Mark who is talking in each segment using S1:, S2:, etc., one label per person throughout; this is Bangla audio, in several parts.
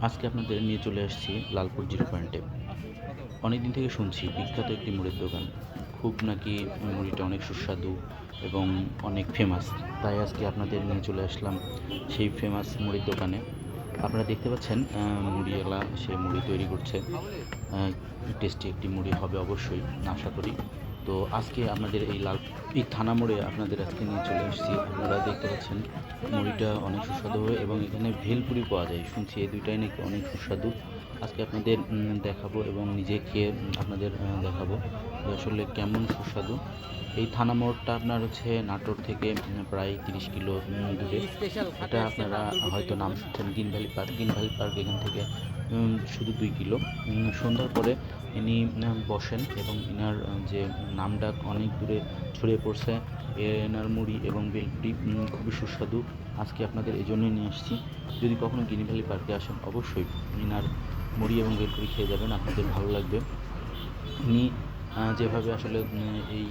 S1: আজকে আপনাদের নিয়ে চলে আসছি লালপুর জিরো পয়েন্টে। অনেক দিন থেকে শুনছি বিখ্যাত একটি মুড়ির দোকান, খুব নাকি মুড়িটা অনেক সুস্বাদু এবং অনেক ফেমাস। তাই আজকে আপনাদের নিয়ে চলে আসলাম সেই ফেমাস মুড়ির দোকানে। আপনারা দেখতে পাচ্ছেন মুড়িওয়ালা সে মুড়ি তৈরি করছে। টেস্টি একটি মুড়ি হবে অবশ্যই, আশা করি। তো আজকে আপনাদের এই থানা মোড়ে আপনাদের আজকে নিয়ে চলে এসেছি। আপনারা দেখতে পাচ্ছেন মুড়িটা অনেক সুস্বাদু হবে এবং এখানে ভেলপুরি পাওয়া যায়, শুনছি এই দুইটাই নাকি অনেক সুস্বাদু। আজকে আপনাদের দেখাবো এবং নিজে খেয়ে আপনাদের দেখাবো যে আসলে কেমন সুস্বাদু। এই থানা মোড়টা আপনার হচ্ছে নাটোর থেকে প্রায় 30 কিলো দূরে। এটা আপনারা হয়তো নাম শুনছেন green valley park. Green valley park এখান থেকে শুধু 2 কিলো। সন্ধ্যার পরে ইনি বসেন এবং ইনার যে নামডাক অনেক দূরে ছড়িয়ে পড়ছে। এনার মুড়ি এবং বেলপুরি খুবই সুস্বাদু। আজকে আপনাদের এই জন্যই নিয়ে আসছি। যদি কখনো গ্রিন ভ্যালি পার্কে আসেন অবশ্যই ইনার মুড়ি এবং বেলপুরি খেয়ে যাবেন, আপনাদের ভালো লাগবে। ইনি যেভাবে আসলে এই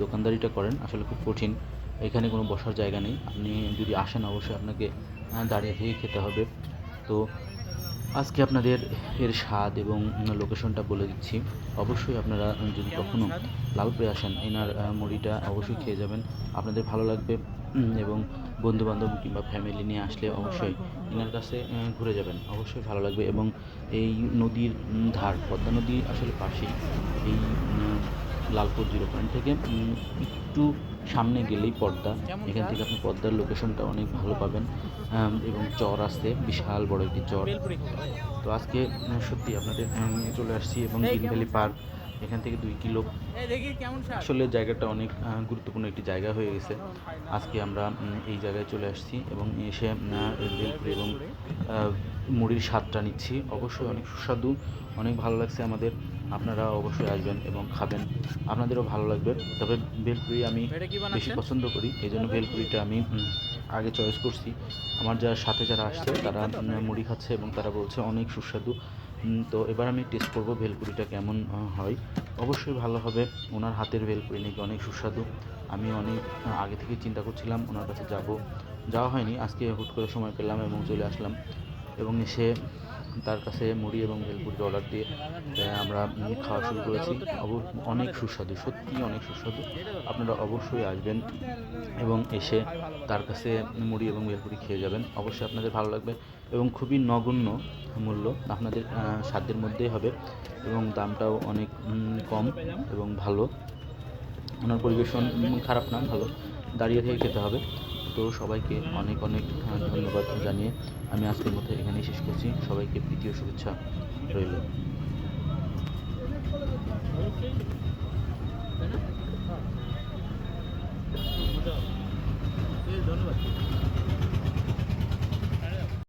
S1: দোকানদারিটা করেন আসলে খুব কঠিন। এখানে কোনো বসার জায়গা নেই। আপনি যদি আসেন অবশ্যই আপনাকে দাঁড়িয়ে থেকে খেতে হবে। তো আজকে আপনাদের এর স্বাদ এবং লোকেশনটা বলে দিচ্ছি। অবশ্যই আপনারা যদি কখনো লালপুরে আসেন এনার মুড়িটা অবশ্যই খেয়ে যাবেন, আপনাদের ভালো লাগবে। এবং বন্ধুবান্ধব কিংবা ফ্যামিলি নিয়ে আসলে অবশ্যই এনার কাছে ঘুরে যাবেন, অবশ্যই ভালো লাগবে। এবং এই নদীর ধার, পদ্মা নদী আসলে পাশেই এই লালপুর জিরো পয়েন্ট থেকে একটু সামনে গেলেই পদ্মা। এখান থেকে আপনি পদ্মার লোকেশনটা অনেক ভালো পাবেন। এবং চর আছে, বিশাল বড় একটি চর। তো আজকে সত্যি আপনাদের নিয়ে চলে আসছি এবং গ্রিন ভ্যালি পার্ক এখান থেকে 2 কিলো। আসলে জায়গাটা অনেক গুরুত্বপূর্ণ একটি জায়গা হয়ে গেছে। আজকে আমরা এই জায়গায় চলে আসছি এবং এসে বেলপুরি এবং মুড়ির স্বাদটা নিচ্ছি। অবশ্যই অনেক সুস্বাদু, অনেক ভালো লাগছে আমাদের। আপনারা অবশ্যই আসবেন এবং খাবেন, আপনাদেরও ভালো লাগবে। তবে ভেলপুরি আমি বেশি পছন্দ করি, এই জন্য ভেলপুরিটা আমি আগে চয়েস করছি। আমার সাথে যারা আসছে তারা মুড়ি খাচ্ছে এবং তারা বলছে অনেক সুস্বাদু। তো এবার আমি টেস্ট করব ভেলপুরিটা কেমন হয়। অবশ্যই ভালো হবে। ওনার হাতের ভেলপুরি নাকি অনেক সুস্বাদু। আমি অনেক আগে থেকে চিন্তা করছিলাম ওনার কাছে যাব, যাওয়া হয়নি। আজকে হুট করে সময় পেলাম এবং চলে আসলাম এবং এসে তার কাছে মুড়ি এবং ভেলপুরির অর্ডার দিয়ে আমরা খাওয়া শুরু করেছি। অনেক সুস্বাদু, সত্যিই অনেক সুস্বাদু। আপনারা অবশ্যই আসবেন এবং এসে তার কাছে মুড়ি এবং ভেলপুরি খেয়ে যাবেন, অবশ্যই আপনাদের ভালো লাগবে। এবং খুবই নগণ্য মূল্য, আপনাদের সাধ্যের মধ্যেই হবে এবং দামটাও অনেক কম এবং ভালো। ওনার পরিবেশন খারাপ না, ভালো। দাঁড়িয়ে থেকে খেতে হবে। তো সবাইকে অনেক অনেক ধন্যবাদ জানিয়ে আমি আজকের মতো এখানেই শেষ করছি। সবাইকে প্রীতি ও শুভেচ্ছা রইল।